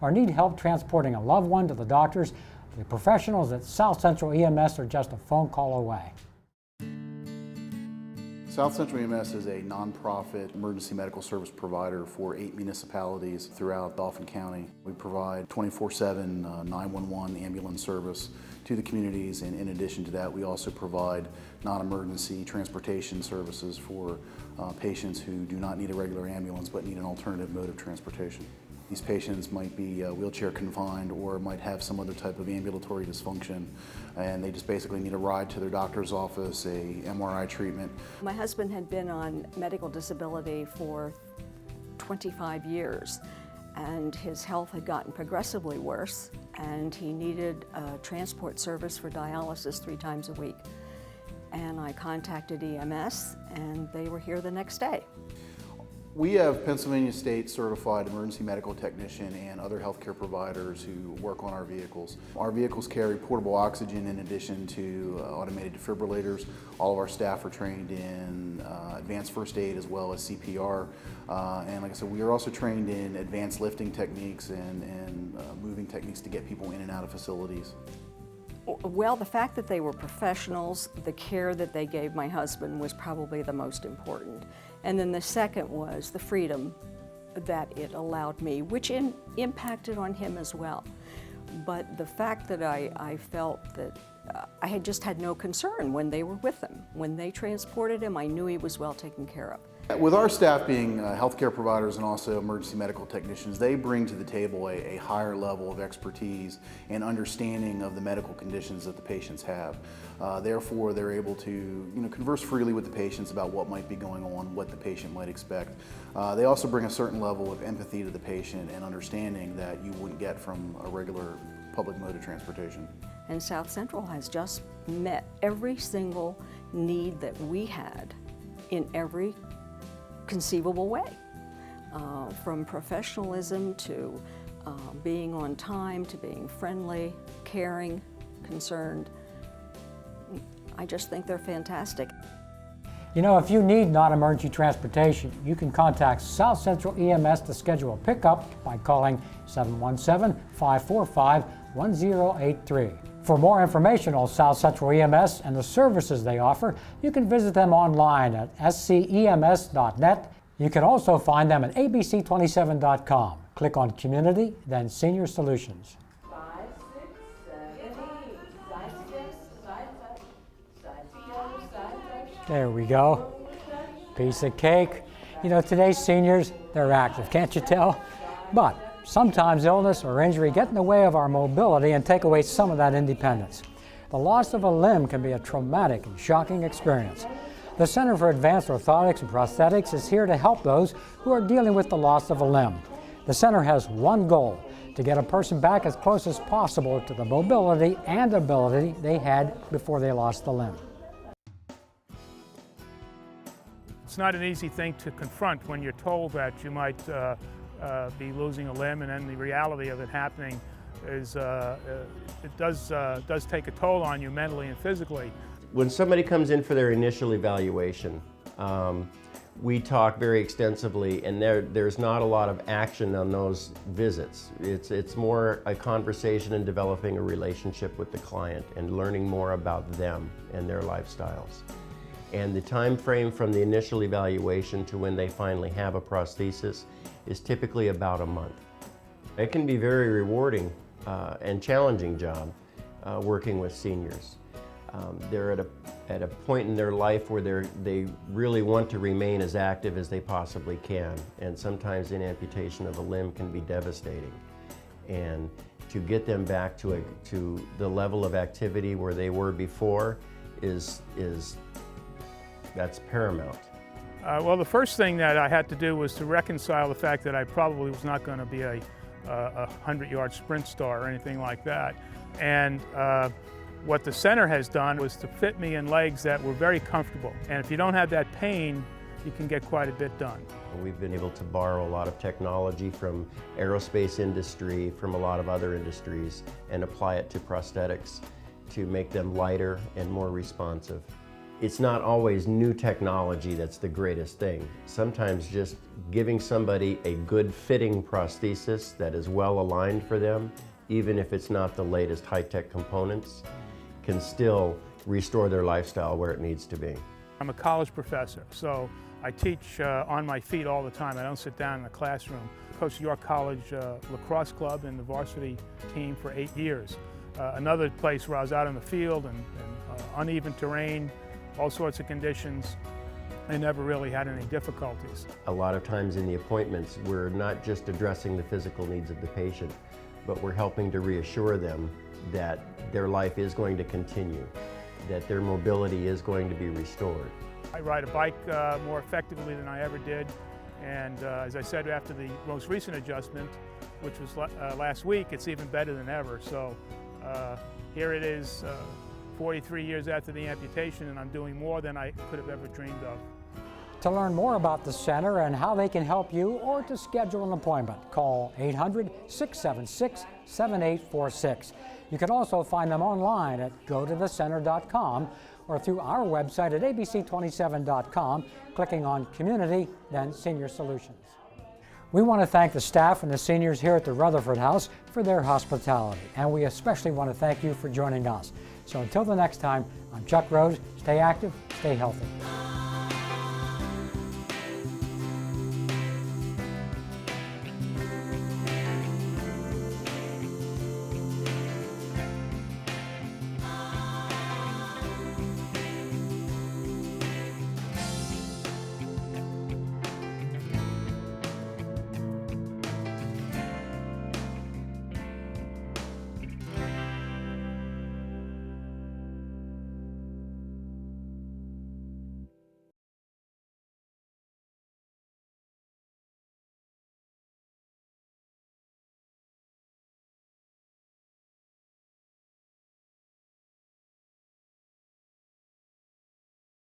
or need help transporting a loved one to the doctors, the professionals at South Central EMS are just a phone call away. South Central EMS is a nonprofit emergency medical service provider for 8 municipalities throughout Dauphin County. We provide 24/7 911 ambulance service to the communities, and in addition to that, we also provide non-emergency transportation services for patients who do not need a regular ambulance but need an alternative mode of transportation. These patients might be wheelchair confined or might have some other type of ambulatory dysfunction, and they just basically need a ride to their doctor's office, a MRI treatment. My husband had been on medical disability for 25 years, and his health had gotten progressively worse, and he needed a transport service for dialysis 3 times a week. And I contacted EMS, and they were here the next day. We have Pennsylvania State certified emergency medical technician and other healthcare providers who work on our vehicles. Our vehicles carry portable oxygen in addition to automated defibrillators. All of our staff are trained in advanced first aid as well as CPR. And like I said, we are also trained in advanced lifting techniques and moving techniques to get people in and out of facilities. Well, the fact that they were professionals, the care that they gave my husband was probably the most important. And then the second was the freedom that it allowed me, which impacted on him as well. But the fact that I felt that I had just had no concern when they were with him. When they transported him, I knew he was well taken care of. With our staff being healthcare providers and also emergency medical technicians, they bring to the table a higher level of expertise and understanding of the medical conditions that the patients have. Therefore, they're able to converse freely with the patients about what might be going on, what the patient might expect. They also bring a certain level of empathy to the patient and understanding that you wouldn't get from a regular public mode of transportation. And South Central has just met every single need that we had in every conceivable way, from professionalism to being on time to being friendly, caring, concerned. I just think they're fantastic. You know, if you need non-emergency transportation, you can contact South Central EMS to schedule a pickup by calling 717-545-1083. For more information on South Central EMS and the services they offer, you can visit them online at scems.net. You can also find them at abc27.com. Click on Community, then Senior Solutions. 5, 6, 7, 8. Side step, side touch, side together, side touch. There we go. Piece of cake. You know, today's seniors, they're active, can't you tell? But sometimes illness or injury get in the way of our mobility and take away some of that independence. The loss of a limb can be a traumatic and shocking experience. The Center for Advanced Orthotics and Prosthetics is here to help those who are dealing with the loss of a limb. The center has one goal: to get a person back as close as possible to the mobility and ability they had before they lost the limb. It's not an easy thing to confront when you're told that you might be losing a limb, and then the reality of it happening is it does take a toll on you mentally and physically. When somebody comes in for their initial evaluation, we talk very extensively, and there's not a lot of action on those visits. It's more a conversation and developing a relationship with the client and learning more about them and their lifestyles. And the time frame from the initial evaluation to when they finally have a prosthesis is typically about a month. It can be very rewarding and challenging job working with seniors. They're at a point in their life where they really want to remain as active as they possibly can, and sometimes an amputation of a limb can be devastating. And to get them back to the level of activity where they were before that's paramount. Well, the first thing that I had to do was to reconcile the fact that I probably was not going to be a 100-yard sprint star or anything like that. And what the center has done was to fit me in legs that were very comfortable. And if you don't have that pain, you can get quite a bit done. We've been able to borrow a lot of technology from aerospace industry, from a lot of other industries, and apply it to prosthetics to make them lighter and more responsive. It's not always new technology that's the greatest thing. Sometimes just giving somebody a good fitting prosthesis that is well aligned for them, even if it's not the latest high-tech components, can still restore their lifestyle where it needs to be. I'm a college professor, so I teach on my feet all the time. I don't sit down in the classroom. I coached the York College lacrosse club and the varsity team for 8 years. Another place where I was out in the field and uneven terrain, all sorts of conditions. I never really had any difficulties. A lot of times in the appointments, we're not just addressing the physical needs of the patient, but we're helping to reassure them that their life is going to continue, that their mobility is going to be restored. I ride a bike more effectively than I ever did, and as I said, after the most recent adjustment, which was last week, it's even better than ever. So here it is, 43 years after the amputation, and I'm doing more than I could have ever dreamed of. To learn more about the center and how they can help you, or to schedule an appointment, call 800-676-7846. You can also find them online at gotothecenter.com or through our website at abc27.com, clicking on Community, then Senior Solutions. We want to thank the staff and the seniors here at the Rutherford House for their hospitality, and we especially want to thank you for joining us. So until the next time, I'm Chuck Rose. Stay active, stay healthy.